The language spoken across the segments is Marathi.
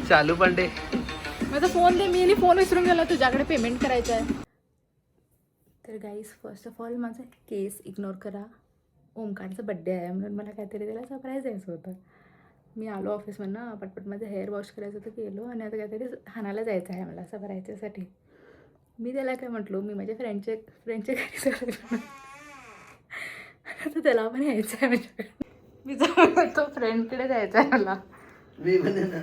चालू पांडे माझा फोन दे, मी फोन विसरून गेला, तुझ्याकडे पेमेंट करायचं आहे. तर गाईज, फर्स्ट ऑफ ऑल माझा केस इग्नोर करा. ओमकारचा बड्डे आहे म्हणून मला काहीतरी त्याला सरप्राईज द्यायचं होतं. मी आलो ऑफिसमधनं, पटपट माझं हेअर वॉश करायचं होतं, गेलो आणि आता काहीतरी हाणाला जायचं आहे मला सरप्राईजसाठी. मी त्याला काय म्हटलो, मी माझ्या फ्रेंडच्या घरी चाललो, आता त्याला पण यायचं आहे माझ्याकडे. मी जाऊन तो फ्रेंडकडे जायचं आहे मला. मी पण येणार.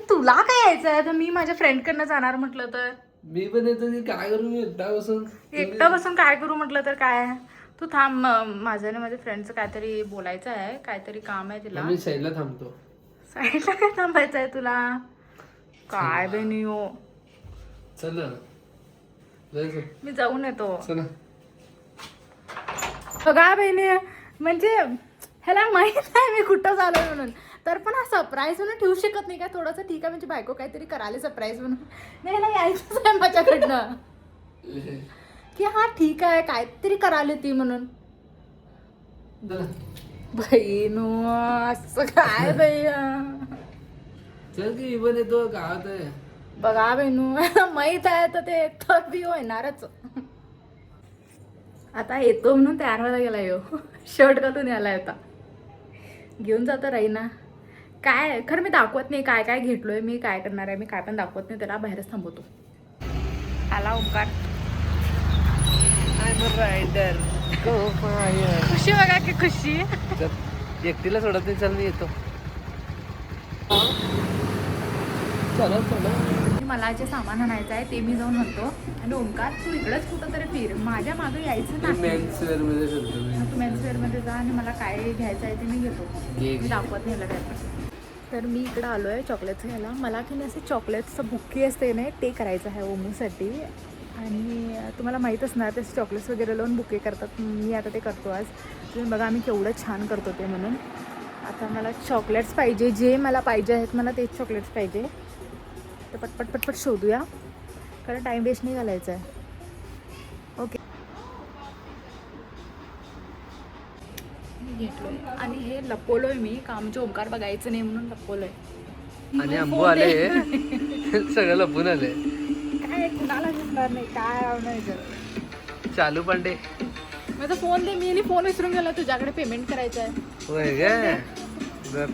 तुला काय यायचं आहे? तर मी माझ्या फ्रेंडकडनं जाणार म्हटलं तर. मी पण येतो. काय करू मी एकटा बसून काय करू म्हटलं तर काय. तू थांब, माझं आणि माझ्या फ्रेंडचं काहीतरी बोलायचं आहे, काहीतरी काम आहे तिला. मी साईडला थांबतो. साईडला काय थांबायचं आहे तुला? काय बहिणी हो, चल ना, मी जाऊन येतो. चला. बघा बहिणी, म्हणजे ह्याला माहित आहे मी कुठं झालोय म्हणून, तर पण हा सरप्राईज म्हणून ठेवू शकत नाही का थोडंसं? ठीक आहे, म्हणजे बायको काहीतरी करायला सरप्राईज म्हणून, नाही ह्याला यायचंच आहे माझ्याकडनं की हा ठीक आहे काहीतरी करायला ती म्हणून. बहिणू असं काय भैया, चल की मी पण येतो. गावात आहे. बघा बहिणू, माहित आहे तर ते तर बी होणारच. आता येतो म्हणून तयार व्हायला गेला यो, शर्ट घालून यायला आता. घेऊन जातो राहीना. काय खरं मी दाखवत नाही काय काय घेतलोय मी, काय करणार आहे मी, काय पण दाखवत नाही त्याला, बाहेरच थांबवतो. आला ओंकार. रायडर खुशी बघा की खुशी. एकटीला सोडत नाही. चल मी येतो. चला चला. मला जे सामान आणायचं आहे ते मी जाऊन आणतो, आणि ओंकार तू इकडंच कुठं तरी फिर, माझ्या मागे यायचं नाही. मेन्स वेअर मध्ये फिरतो मी. तू मेन्स वेअरमध्ये जा आणि मला काय घ्यायचं आहे ते मी घेतो. मी दाखवत नाही काय पण. तर मी इकडं आलो आहे चॉकलेटचं घ्यायला. मला की नाही असं चॉकलेटचं बुक्की असते नाही, ते करायचं आहे ओमूसाठी. आणि तुम्हाला माहीत असणार ते चॉकलेट्स वगैरे लावून बुके करतात. मी आता ते करतो आज. तुम्ही बघा आम्ही केवढं छान करतो ते म्हणून. आता मला चॉकलेट्स पाहिजे, जे मला पाहिजे आहेत मला तेच चॉकलेट्स पाहिजे. तर पटपट पटपट शोधूया, कारण टाईम वेस्ट नाही घालायचा आहे. ओके, घेतलोय आणि हे लपवलोय मी, कामचे ओंकार बघायचं नाही म्हणून लपवलोय. आणि आंबू आले. सगळं लपून आले. काय कुणाला दिसणार नाही, काय नाही. चालू पांडे, माझा फोन दे, मी फोन विसरून गेला, तुझ्याकडे पेमेंट करायचं आहे. होय काय? बर,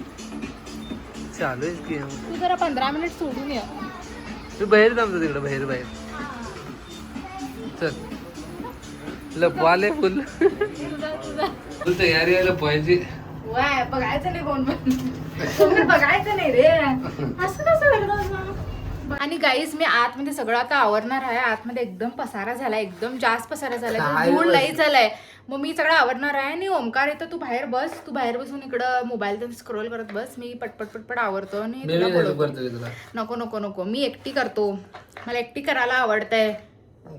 चालू आहेस की. तू जरा 15 मिनिट सोडून ये. तू बाहेर थांबतो तिकडे, बाहेर. चल, लपू आले फुल. फुल तयारी आहे लपवायची. वाय, बघायचं नाही कोण पण, बघायचं नाही रे, असं कसं. आणि गाईज मी आतमध्ये सगळं आता आवरणार आहे. आतमध्ये एकदम पसारा झालाय, एकदम जास्त पसारा झालाय, धूळ लई झालाय. मग मी सगळं आवरणार आहे. आणि ओमकार येतो, तू बाहेर बस, तू बाहेर बसून इकडं मोबाईल स्क्रोल करत बस. मी पटपट आवरतो आणि नको नको नको, मी एकटी करतो, मला एकटी करायला आवडतंय.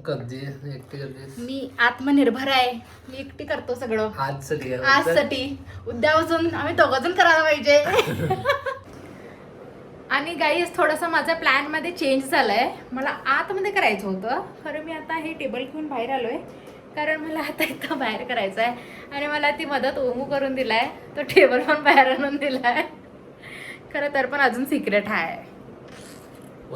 कधी एकटी करतेस? मी आत्मनिर्भर आहे, मी एकटी करतो सगळं. आजसाठी उद्यापासून आम्ही दोघंजण करायला पाहिजे. आणि गाईज थोडासा माझा प्लॅन मध्ये चेंज झालाय. मला आतमध्ये करायचं होतं खरं, मी आता हे टेबल घेऊन बाहेर आलोय, कारण मला आता इथं बाहेर करायचं आहे. आणि मला ती मदत ओमू करून दिलाय, तो टेबल पण बाहेर आणून दिलाय. खरं तर पण अजून सिक्रेट आहे,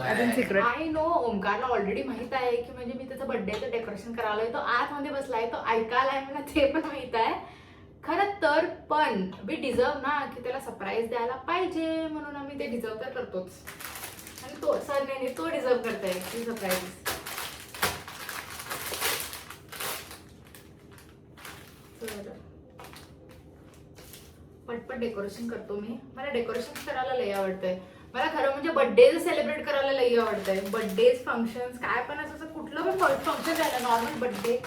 अजून सिक्रेट. आय नो, ओमकारला ऑलरेडी माहित आहे की म्हणजे मी त्याचं बर्थडेचं डेकोरेशन करायला, तो आतमध्ये बसलाय, तो ऐकायलाय, मला ते पण माहित आहे. खरं तर पण वी डिझर्व ना की त्याला सरप्राईज द्यायला पाहिजे, म्हणून आम्ही ते डिझर्व तर करतोच. आणि तो सर नाही, तो डिझर्व करताय ती सरप्राईज. पटपट डेकोरेशन करतो मी. मला डेकोरेशन करायला लई आवडतंय. मला खरं म्हणजे बर्थडे सेलिब्रेट करायला लई आवडतंय. बर्थडेज, फंक्शन्स, काय पण असं कुठलं पण फंक्शन झालं, नॉर्मल बर्थडे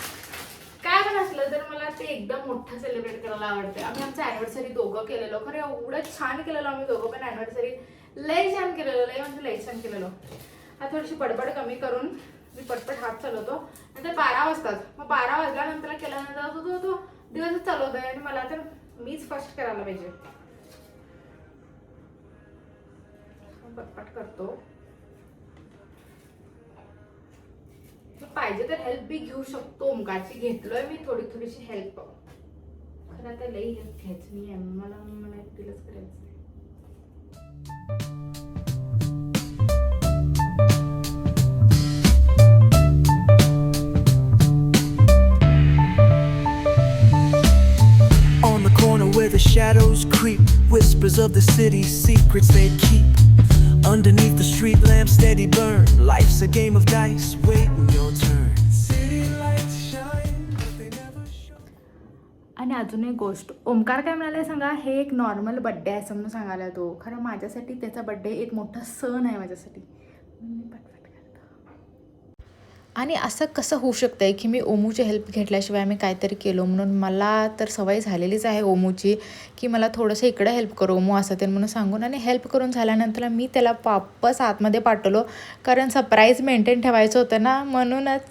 काय पण असलं तर मला ते एकदम मोठं सेलिब्रेट करायला आवडते. आम्ही आमचं अॅनिव्हर्सरी दोघं केलेलो, खरं एवढं छान केलेलं आम्ही दोघं पण अॅनिव्हर्सरी, लई छान केलेलं, लई म्हणजे लई छान केलेलो. आता थोडीशी बडबड कमी करून मी पटपट हात चालवतो. नंतर 12 वाजतात, मग 12 वाजल्यानंतर केल्यानंतर तो दिवसच चालवतोय. आणि मला तर मीच फर्स्ट करायला पाहिजे, पटपट करतो. पाहिजे तर हेल्प बी घेऊ शकतो ओमकारची, घेतलोय मी थोडीशी हेल्प. खरं आता लई हेल्प घ्यायची नाही, मला एकटीलाच करायचं. whispers of the city, secrets they keep underneath the street lamp, steady burn. Life's a game of dice, waiting your turn. City lights shine, but they never show. आणि अजून एक गोष्ट, ओमकार काय म्हणाले सांगा, हे एक नॉर्मल बड्डे आहे असं म्हणून सांगायला तो. खरं माझ्यासाठी त्याचा बड्डे एक मोठा सण आहे माझ्यासाठी. आणि असं कसं होऊ शकतं आहे की मी ओमूची हेल्प घेतल्याशिवाय मी काहीतरी केलो. म्हणून मला तर सवय झालेलीच आहे ओमूची की मला थोडंसं इकडं हेल्प करू ओमू असं ते म्हणून सांगून. आणि हेल्प करून झाल्यानंतर मी त्याला वापस आतमध्ये पाठवलो, कारण सरप्राईज मेंटेन ठेवायचं होतं ना, म्हणूनच.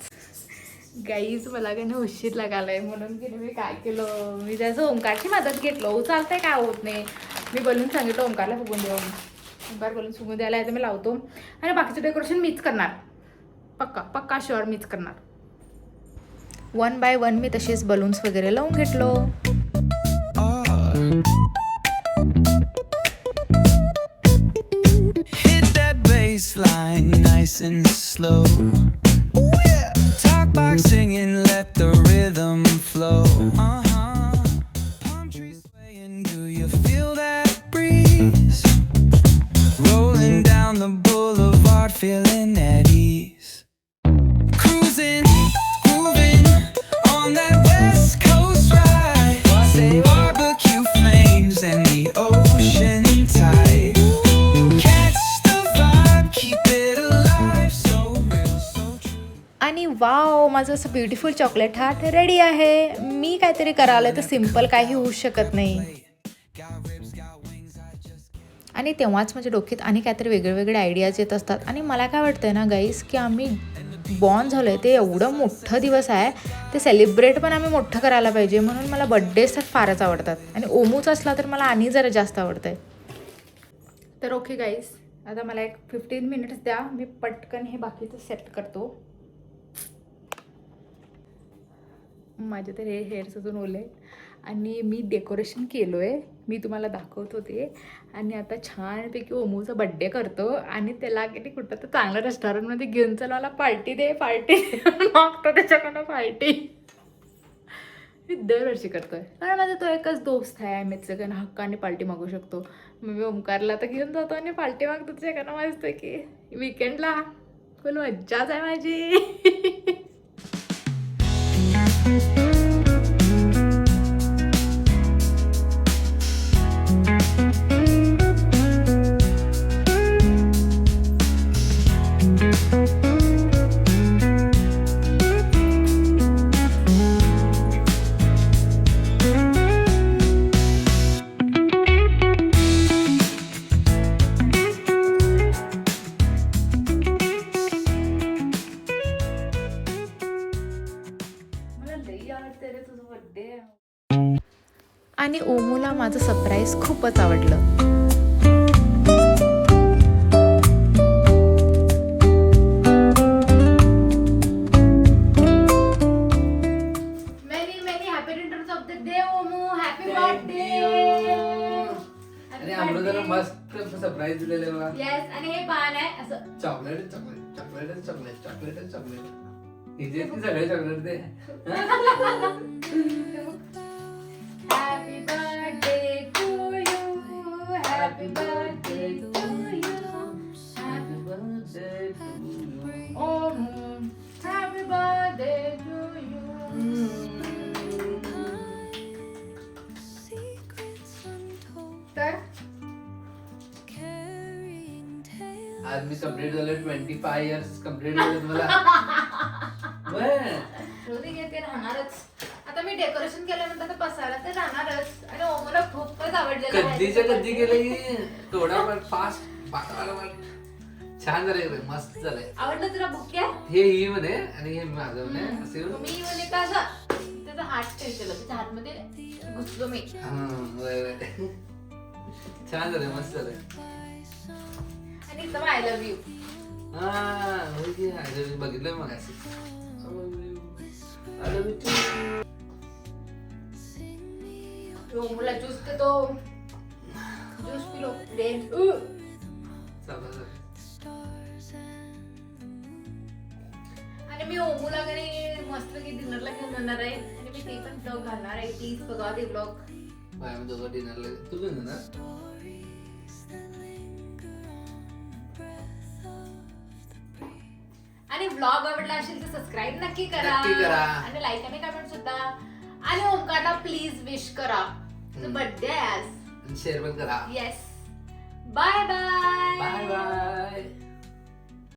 गाईज मला काही उशीर लागायला आहे, म्हणून की मी काय केलं, मी त्याचं ओंकारची मदत घेतलो. चालतंय काय होत नाही. मी बोलून सांगितलं ओंकारला फुगून देऊ. ओंकार बोलून फुगून द्यायला आहे तर मी लावतो आणि बाकीचं डेकोरेशन मीच करणार. पक्का पक्का शुअर मीच करणार. 1 बाय 1 मी तसेच बलून्स वगैरे लावून घेतलो. Hit that bass line nice and slow. Ooh, yeah. Talk box singing, let the rhythm flow. Palm trees swaying, do you feel that breeze? Rolling down the boulevard, feeling at ease. Cruising, grooving on that West Coast ride. Say barbecue flames and the ocean tide. Catch the vibe, keep it alive, so real, so true. आणि वाव, माझं असं ब्युटिफुल चॉकलेट हार्ट रेडी आहे. मी काहीतरी करायला तर सिम्पल काही होऊ शकत नाही. आणि तेव्हाच माझ्या डोक्यात आणि काहीतरी वेगळे वेगळे आयडियाज येत असतात. आणि मला काय वाटतं ना गाईस, की आम्ही बॉर्न झालो आहे ते एवढं मोठं दिवस आहे, ते सेलिब्रेट पण आम्ही मोठं करायला पाहिजे. म्हणून मला बड्डेज तर फारच आवडतात आणि ओमूच असला तर मला आणि जरा जास्त आवडतं आहे. तर ओके गाईस, आता मला एक 15 मिनिट्स द्या, मी पटकन हे बाकीचं सेट करतो. माझे तर हे हेअर्स अजून ओले आणि मी डेकोरेशन केलो आहे, मी तुम्हाला दाखवत होते. आणि आता छानपैकी ओमूचा बड्डे करतो आणि त्याला किती कुठं तर चांगल्या रेस्टॉरंटमध्ये घेऊन चला, मला पार्टी दे मागतो त्याच्याकडनं पार्टी. मी दरवर्षी करतो आहे, कारण माझा तो एकच दोस्त आहे अमितचं हक्काने पार्टी मागू शकतो. मग मी ओमकारला तर घेऊन जातो आणि पार्टी मागतो त्याच्याकडनं. मस्त की विकेंडला फुल मज्जाच आहे माझी. आणि ओमूला माझं सरप्राईज खूपच आवडलं. Many many happy returns of the day Omu. Happy birthday. आणि अमृताला मस्त सरप्राईज दिलेलं बघा. येस, आणि हे पान आहे असं chocolate chocolate chocolate chocolate chocolate chocolate. इथे सगळे चॉकलेट ते. Happy birthday to you. Happy birthday to you. Happy birthday to you. Oh, happy birthday to you. तर आज मी कंप्लीट झालं 25 इयर्स कंप्लीट झालं मला. ते राहणारच. आता मी डेकोरेशन केल्यानंतर तर पसायला ते राहणारच. आणि ओमूला खूपच आवडलेलं आहे. कधीच्या कधी केलं की थोडा फास्ट छान झालंय, मस्त झालंय. आवडलं तुला बुक्या? हे ही म्हणे आणि हे माझं म्हणे असे. मी म्हणे का असं त्याचा हात ठेवलेला, त्याच्या हातमध्ये घुसलो मी. छान झालंय, मस्त झालंय. आणि एकदम आय लव्ह यू. बघितलंय मग ओमूला ज्यूस देतो. ज्यूस पिलो. आणि मी ओमूला घरी मस्त की डिनरला घेऊन जाणार आहे आणि मी ते पण ब्लॉग घालणार आहे. प्लीज बघा ते ब्लॉग. दोघं डिनरला तू घेऊन जाणार. ब्लॉग आवडला असेल तर सबस्क्राईब नक्की करा आणि लाईक आणि कमेंट सुद्धा. आणि ओमकारला प्लीज विश करा, बर्थडे आज शेअर पण करा. Yes. Bye bye. Bye bye.